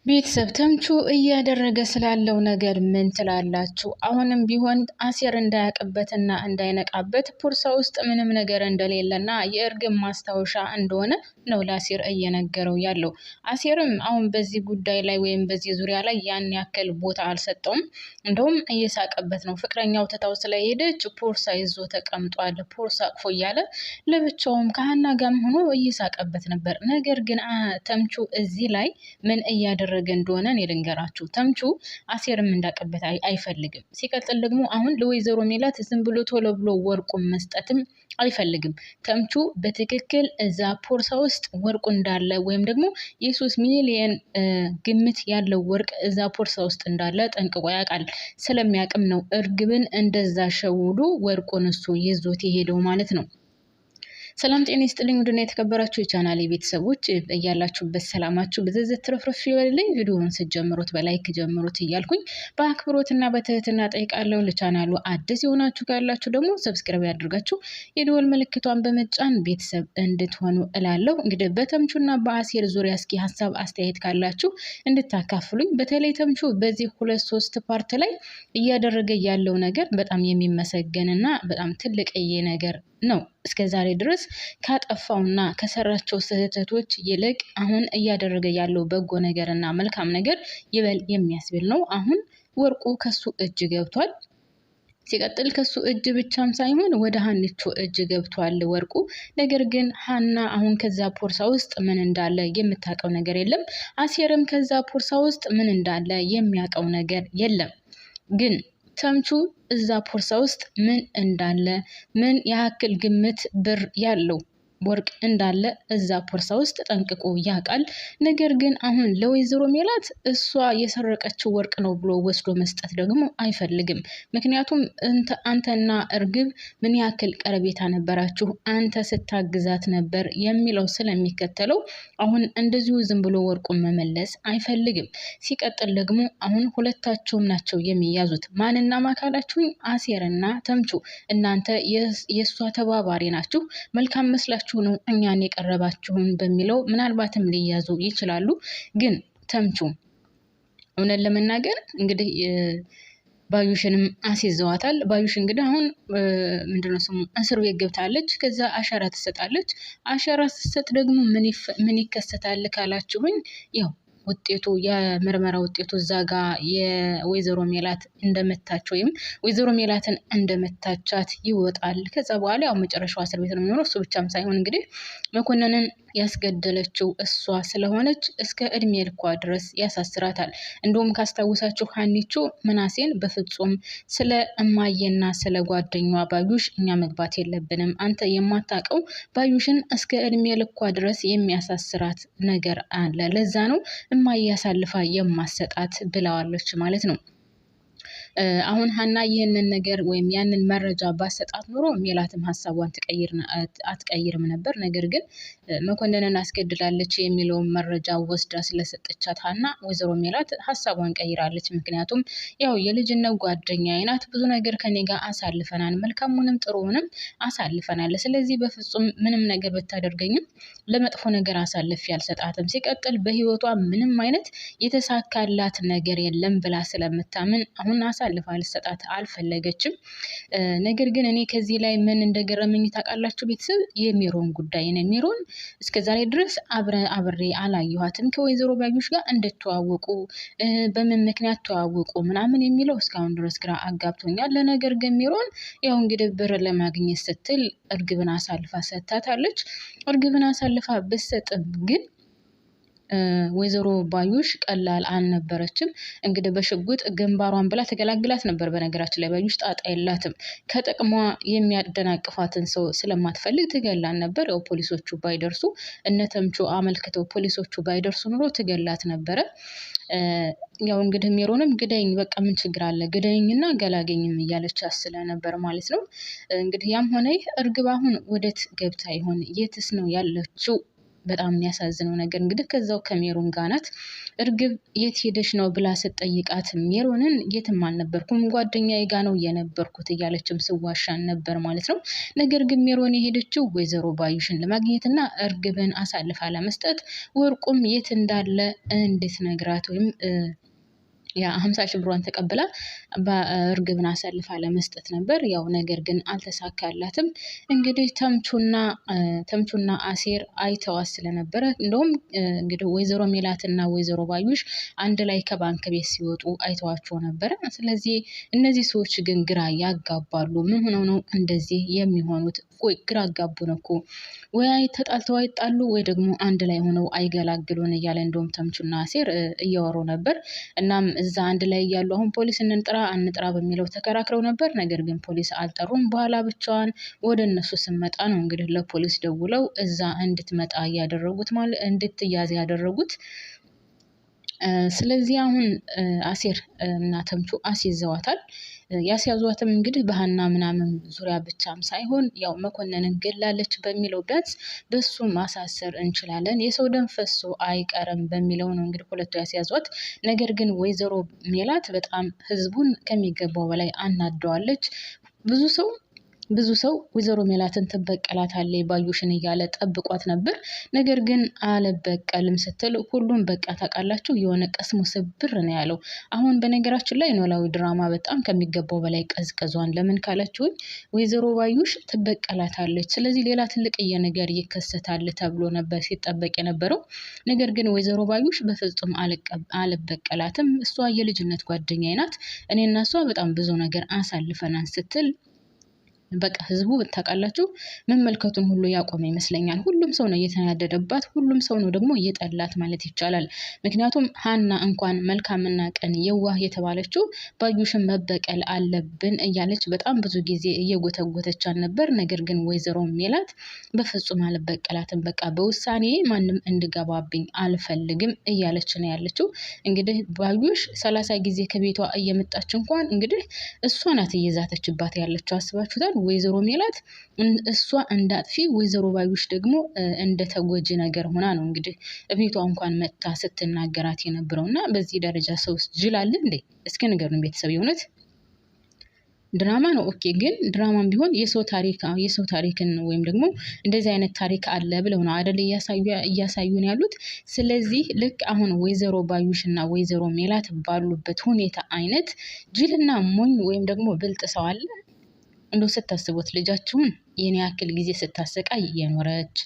ቤተሰብ ተምቹ እያደረገ ስላለው ነገር ምን ትላላችሁ? አሁንም ቢሆን አሴር እንዳያቅበትና እንዳይነቃበት ፖርሳ ውስጥ ምንም ነገር እንደሌለና የእርግብ ማስታወሻ እንደሆነ ነው ለአሴር እየነገረው ያለው። አሴርም አሁን በዚህ ጉዳይ ላይ ወይም በዚህ ዙሪያ ላይ ያን ያክል ቦታ አልሰጠውም። እንደውም እየሳቀበት ነው። ፍቅረኛው ትታው ስለሄደች ፖርሳ ይዞ ተቀምጧል። ፖርሳ አቅፎ እያለ ለብቻውም ከሀና ጋርም ሆኖ እየሳቀበት ነበር። ነገር ግን ተምቹ እዚህ ላይ ምን እያደረገ እንደሆነ እኔ ልንገራችሁ። ተምቹ አሴርም እንዳቀበት አይፈልግም። ሲቀጥል ደግሞ አሁን ለወይዘሮ ሜላት ዝም ብሎ ቶሎ ብሎ ወርቁን መስጠትም አይፈልግም። ተምቹ በትክክል እዛ ፖርሳ ውስጥ ወርቁ እንዳለ ወይም ደግሞ የ3 ሚሊዮን ግምት ያለው ወርቅ እዛ ፖርሳ ውስጥ እንዳለ ጠንቅቆ ያውቃል። ስለሚያቅም ነው እርግብን እንደዛ ሸውዶ ወርቁን እሱ ይዞት የሄደው ማለት ነው። ሰላም ጤና ይስጥልኝ ውድና የተከበራችሁ የቻናሌ ቤተሰቦች እያላችሁበት ሰላማችሁ ብዝዝት ትረፍረፍ ይበልልኝ። ቪዲዮውን ስትጀምሩት በላይክ ጀምሩት እያልኩኝ በአክብሮትና በትህትና ጠይቃለሁ። ለቻናሉ አዲስ የሆናችሁ ካላችሁ ደግሞ ሰብስክራይብ ያድርጋችሁ የደወል ምልክቷን በመጫን ቤተሰብ እንድትሆኑ እላለሁ። እንግዲህ በተምቹና በአሴር ዙሪያ እስኪ ሀሳብ አስተያየት ካላችሁ እንድታካፍሉኝ። በተለይ ተምቹ በዚህ 2-3 ፓርት ላይ እያደረገ ያለው ነገር በጣም የሚመሰገንና በጣም ትልቅዬ ነገር ነው። እስከዛሬ ድረስ ካጠፋውና ከሰራቸው ስህተቶች ይልቅ አሁን እያደረገ ያለው በጎ ነገርና መልካም ነገር ይበል የሚያስብል ነው። አሁን ወርቁ ከሱ እጅ ገብቷል። ሲቀጥል ከሱ እጅ ብቻም ሳይሆን ወደ ሀኒቾ እጅ ገብቷል ወርቁ። ነገር ግን ሀና አሁን ከዛ ፖርሳ ውስጥ ምን እንዳለ የምታውቀው ነገር የለም። አሴርም ከዛ ፖርሳ ውስጥ ምን እንዳለ የሚያውቀው ነገር የለም። ግን ተምቹ እዛ ፖርሳ ውስጥ ምን እንዳለ ምን ያክል ግምት ብር ያለው ወርቅ እንዳለ እዛ ፖርሳ ውስጥ ጠንቅቆ ያውቃል። ነገር ግን አሁን ለወይዘሮ ሜላት እሷ የሰረቀችው ወርቅ ነው ብሎ ወስዶ መስጠት ደግሞ አይፈልግም። ምክንያቱም አንተና እርግብ ምን ያክል ቀረቤታ ነበራችሁ፣ አንተ ስታግዛት ነበር የሚለው ስለሚከተለው አሁን እንደዚሁ ዝም ብሎ ወርቁን መመለስ አይፈልግም። ሲቀጥል ደግሞ አሁን ሁለታቸውም ናቸው የሚያዙት። ማንና ማካላችሁኝ? አሴርና ተምቹ። እናንተ የእሷ ተባባሪ ናችሁ። መልካም መስላችሁ ነው እኛን የቀረባችሁን በሚለው ምናልባትም ሊያዙ ይችላሉ። ግን ተምቹ እውነት ለመናገር እንግዲህ ባዩሽንም አስይዘዋታል። ባዩሽ እንግዲህ አሁን ምንድነው ስሙ እስር ቤት ገብታለች። ከዛ አሻራ ትሰጣለች። አሻራ ስትሰጥ ደግሞ ምን ይከሰታል ካላችሁኝ ያው ውጤቱ የምርመራ ውጤቱ እዛ ጋ የወይዘሮ ሜላት እንደመታች ወይም ወይዘሮ ሜላትን እንደመታቻት ይወጣል። ከዛ በኋላ ያው መጨረሻው እስር ቤት ነው የሚሆነው። እሱ ብቻም ሳይሆን እንግዲህ መኮንንን ያስገደለችው እሷ ስለሆነች እስከ እድሜ ልኳ ድረስ ያሳስራታል። እንደውም ካስታውሳችሁ ሀኒቾ ምናሴን በፍጹም ስለ እማዬና ስለ ጓደኛዋ ባዩሽ እኛ መግባት የለብንም፣ አንተ የማታውቀው ባዩሽን እስከ እድሜ ልኳ ድረስ የሚያሳስራት ነገር አለ፣ ለዛ ነው እማዬ ያሳልፋ የማሰጣት ብለዋለች ማለት ነው። አሁን ሀና ይህንን ነገር ወይም ያንን መረጃ ባሰጣት ኖሮ ሜላትም ሀሳቧን አትቀይርም ነበር። ነገር ግን መኮንንን አስገድላለች የሚለውን መረጃ ወስዳ ስለሰጠቻት ሀና ወይዘሮ ሜላት ሀሳቧን ቀይራለች። ምክንያቱም ያው የልጅነት ጓደኛዬ ናት፣ ብዙ ነገር ከኔ ጋር አሳልፈናል፣ መልካሙንም ጥሩውንም አሳልፈናል። ስለዚህ በፍጹም ምንም ነገር ብታደርገኝም ለመጥፎ ነገር አሳልፌ አልሰጣትም። ሲቀጥል በህይወቷ ምንም አይነት የተሳካላት ነገር የለም ብላ ስለምታምን አሁን አሳልፋ ልሰጣት አልፈለገችም። ነገር ግን እኔ ከዚህ ላይ ምን እንደገረመኝ ታውቃላችሁ ቤተሰብ? የሚሮን ጉዳይ ነው። ሚሮን እስከዛሬ ድረስ አብሬ አላየኋትም ከወይዘሮ ባዩሽ ጋር እንድትዋወቁ በምን ምክንያት ተዋወቁ ምናምን የሚለው እስካሁን ድረስ ግራ አጋብቶኛል። ለነገር ግን ሚሮን ያው እንግዲህ ብር ለማግኘት ስትል እርግብን አሳልፋ ሰጥታታለች። እርግብን አሳልፋ ብትሰጥም ግን ወይዘሮ ባዩሽ ቀላል አልነበረችም። እንግዲህ በሽጉጥ ግንባሯን ብላ ተገላግላት ነበር። በነገራችን ላይ ባዩሽ ጣጣ የላትም። ከጥቅሟ የሚያደናቅፋትን ሰው ስለማትፈልግ ትገላን ነበር። ያው ፖሊሶቹ ባይደርሱ እነተምቹ አመልክተው ፖሊሶቹ ባይደርሱ ኑሮ ትገላት ነበረ። ያው እንግዲህ ሜሮንም ግደኝ በቃ ምን ችግር አለ ግደኝና ገላገኝም እያለች አስለ ነበር ማለት ነው። እንግዲህ ያም ሆነ ይህ እርግብ አሁን ወዴት ገብታ ይሆን? የትስ ነው ያለችው በጣም የሚያሳዝነው ነገር እንግዲህ ከዛው ከሜሮን ጋር ናት። እርግብ የት ሄደሽ ነው ብላ ስትጠይቃት ሜሮንን የትም አልነበርኩም ጓደኛዬ ጋር ነው የነበርኩት እያለችም ስዋሻን ነበር ማለት ነው። ነገር ግን ሜሮን የሄደችው ወይዘሮ ባዩሽን ለማግኘትና እርግብን አሳልፋ ለመስጠት ወርቁም የት እንዳለ እንድትነግራት ወይም ያ 50 ሺህ ብሯን ተቀብላ በእርግብን አሳልፋ ለመስጠት ነበር። ያው ነገር ግን አልተሳካላትም። እንግዲህ ተምቹና አሴር አይተዋት ስለነበረ እንደውም እንግዲህ ወይዘሮ ሜላትና ወይዘሮ ባዩሽ አንድ ላይ ከባንክ ቤት ሲወጡ አይተዋቸው ነበር። ስለዚህ እነዚህ ሰዎች ግን ግራ ያጋባሉ። ምን ሆነው ነው እንደዚህ የሚሆኑት? ቆይ ግራ አጋቡን እኮ ወይ ተጣልተው አይጣሉ ወይ ደግሞ አንድ ላይ ሆነው አይገላግሉን እያለ እንደውም ተምቹና አሴር እያወሩ ነበር። እናም እዛ አንድ ላይ ያሉ አሁን ፖሊስ አንጥራ በሚለው ተከራክረው ነበር። ነገር ግን ፖሊስ አልጠሩም። በኋላ ብቻዋን ወደ እነሱ ስመጣ ነው እንግዲህ ለፖሊስ ደውለው እዛ እንድትመጣ ያደረጉት ማለት እንድትያዝ ያደረጉት። ስለዚህ አሁን አሴር እና ተምቹ አስይዘዋታል። ያስያዟትም እንግዲህ በሀና ምናምን ዙሪያ ብቻም ሳይሆን ያው መኮንንን ገላለች በሚለው ቢያንስ በሱ ማሳሰር እንችላለን የሰው ደም ፈሶ አይቀርም በሚለው ነው እንግዲህ ሁለቱ ያስያዟት። ነገር ግን ወይዘሮ ሜላት በጣም ህዝቡን ከሚገባው በላይ አናደዋለች። ብዙ ሰው ወይዘሮ ሜላትን ትበቀላታለች ባዩሽን እያለ ጠብቋት ነበር። ነገር ግን አልበቀልም ስትል ሁሉም በቃ ታውቃላችሁ የሆነ ቀስሙ ስብር ነው ያለው። አሁን በነገራችን ላይ ኖላዊ ድራማ በጣም ከሚገባው በላይ ቀዝቅዟል። ለምን ካላችሁኝ ወይዘሮ ባዩሽ ትበቀላታለች። ስለዚህ ሌላ ትልቅዬ ነገር ይከሰታል ተብሎ ነበር ሲጠበቅ የነበረው። ነገር ግን ወይዘሮ ባዩሽ በፍጹም አልበቀላትም። እሷ የልጅነት ጓደኛዬ ናት። እኔና እሷ በጣም ብዙ ነገር አሳልፈናል ስትል በቃ ህዝቡ ታውቃላችሁ መመልከቱን ሁሉ ያቆመ ይመስለኛል። ሁሉም ሰው ነው እየተናደደባት፣ ሁሉም ሰው ነው ደግሞ እየጠላት ማለት ይቻላል። ምክንያቱም ሀና እንኳን መልካምና ቀን የዋህ የተባለችው ባዩሽን መበቀል አለብን እያለች በጣም ብዙ ጊዜ እየጎተጎተቻን ነበር። ነገር ግን ወይዘሮ ሜላት በፍጹም አልበቀላትም፣ በቃ በውሳኔ ማንም እንድገባብኝ አልፈልግም እያለች ነው ያለችው። እንግዲህ ባዩሽ 30 ጊዜ ከቤቷ እየመጣች እንኳን እንግዲህ እሷ ናት እየዛተችባት ያለችው። አስባችሁታል? ወይዘሮ ሜላት እሷ እንዳጥፊ ወይዘሮ ባዩሽ ደግሞ እንደ ተጎጂ ነገር ሆና ነው እንግዲህ ቤቷ እንኳን መጥታ ስትናገራት የነበረውና በዚህ ደረጃ ሰውስ ጅል አለ እንዴ? እስኪ ንገሩን ቤተሰብ። የእውነት ድራማ ነው ኦኬ፣ ግን ድራማም ቢሆን የሰው ታሪክን ወይም ደግሞ እንደዚህ አይነት ታሪክ አለ ብለው ነው አይደል እያሳዩን ያሉት። ስለዚህ ልክ አሁን ወይዘሮ ባዩሽና ወይዘሮ ሜላት ባሉበት ሁኔታ አይነት ጅልና ሞኝ ወይም ደግሞ ብልጥ ሰው አለ? እንደው ስታስቡት ልጃችሁን የኔ ያክል ጊዜ ስታሰቃይ የኖረች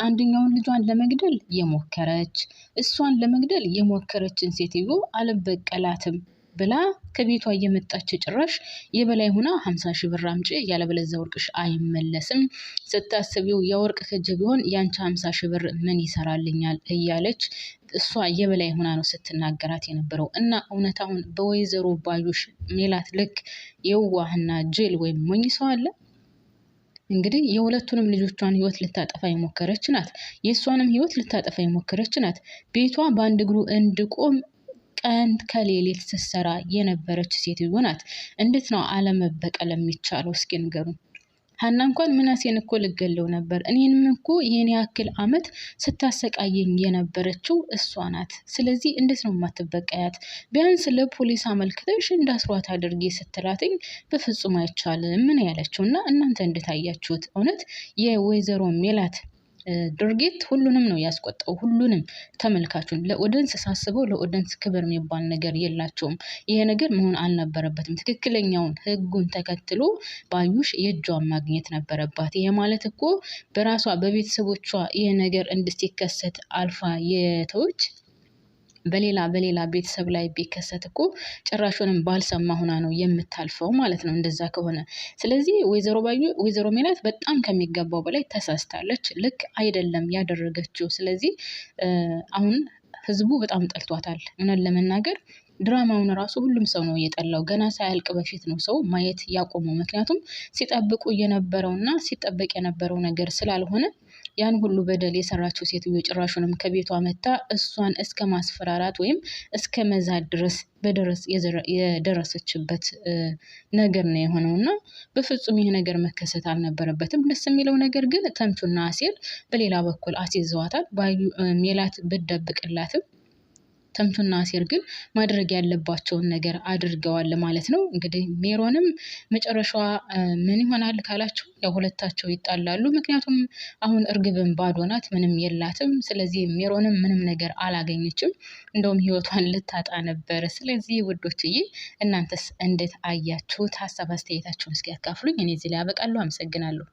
አንደኛውን ልጇን ለመግደል የሞከረች እሷን ለመግደል የሞከረችን ሴትዮ አልበቀላትም ብላ ከቤቷ እየመጣች ጭራሽ የበላይ ሆና 50 ሺህ ብር አምጪ ያለበለዚያ ወርቅሽ አይመለስም፣ ስታስቢው የወርቅ ከጀ ቢሆን ያንቺ 50 ሺህ ብር ምን ይሰራልኛል እያለች እሷ የበላይ ሆና ነው ስትናገራት የነበረው። እና እውነታውን በወይዘሮ ባዩሽ ሜላት ልክ የዋህና ጅል ወይም ሞኝ ሰው አለ? እንግዲህ የሁለቱንም ልጆቿን ህይወት ልታጠፋ የሞከረች ናት። የእሷንም ህይወት ልታጠፋ የሞከረች ናት። ቤቷ በአንድ እግሩ እንድቆም ቀን ከሌሊት ስትሰራ የነበረች ሴትዮ ናት። እንዴት ነው አለመበቀል የሚቻለው? እስኪ ንገሩን። ሀና እንኳን ምናሴን እኮ ልገለው ነበር፣ እኔንም እኮ ይሄን ያክል አመት ስታሰቃየኝ የነበረችው እሷ ናት። ስለዚህ እንዴት ነው የማትበቀያት? ቢያንስ ለፖሊስ አመልክተሽ እንዳስሯት አድርጌ ስትላትኝ በፍጹም አይቻልም ምን ያለችው። እና እናንተ እንድታያችሁት እውነት የወይዘሮ ሜላት ድርጊት ሁሉንም ነው ያስቆጣው። ሁሉንም ተመልካቹን ለኦዲየንስ ሳስበው ለኦዲየንስ ክብር የሚባል ነገር የላቸውም። ይሄ ነገር መሆን አልነበረበትም። ትክክለኛውን ህጉን ተከትሎ ባዩሽ የእጇን ማግኘት ነበረባት። ይሄ ማለት እኮ በራሷ በቤተሰቦቿ ይሄ ነገር እንድትከሰት አልፋ የተወች በሌላ ቤተሰብ ላይ ቢከሰት እኮ ጭራሹንም ባልሰማ ሆና ነው የምታልፈው ማለት ነው እንደዛ ከሆነ። ስለዚህ ወይዘሮ ሜላት በጣም ከሚገባው በላይ ተሳስታለች። ልክ አይደለም ያደረገችው። ስለዚህ አሁን ህዝቡ በጣም ጠልቷታል። እውነት ለመናገር ድራማውን ራሱ ሁሉም ሰው ነው የጠላው። ገና ሳያልቅ በፊት ነው ሰው ማየት ያቆመው። ምክንያቱም ሲጠብቁ የነበረውና ሲጠበቅ የነበረው ነገር ስላልሆነ ያን ሁሉ በደል የሰራችው ሴትዮ ጭራሹንም ከቤቷ መታ እሷን እስከ ማስፈራራት ወይም እስከ መዛት ድረስ የደረሰችበት ነገር ነው የሆነውና በፍጹም ይሄ ነገር መከሰት አልነበረበትም። ደስ የሚለው ነገር ግን ተምቹና አሴር በሌላ በኩል አስይዘዋታል። ሜላት ብትደብቅላትም ተምቹና አሴር ግን ማድረግ ያለባቸውን ነገር አድርገዋል ማለት ነው። እንግዲህ ሜሮንም መጨረሻዋ ምን ይሆናል ካላችሁ ያው ሁለታቸው ይጣላሉ። ምክንያቱም አሁን እርግብን ባዶ ናት፣ ምንም የላትም። ስለዚህ ሜሮንም ምንም ነገር አላገኘችም፣ እንደውም ህይወቷን ልታጣ ነበር። ስለዚህ ውዶችዬ እናንተስ እንዴት አያችሁት? ሀሳብ አስተያየታችሁን እስኪ ያካፍሉኝ። እኔ እዚህ ላይ አበቃለሁ። አመሰግናለሁ።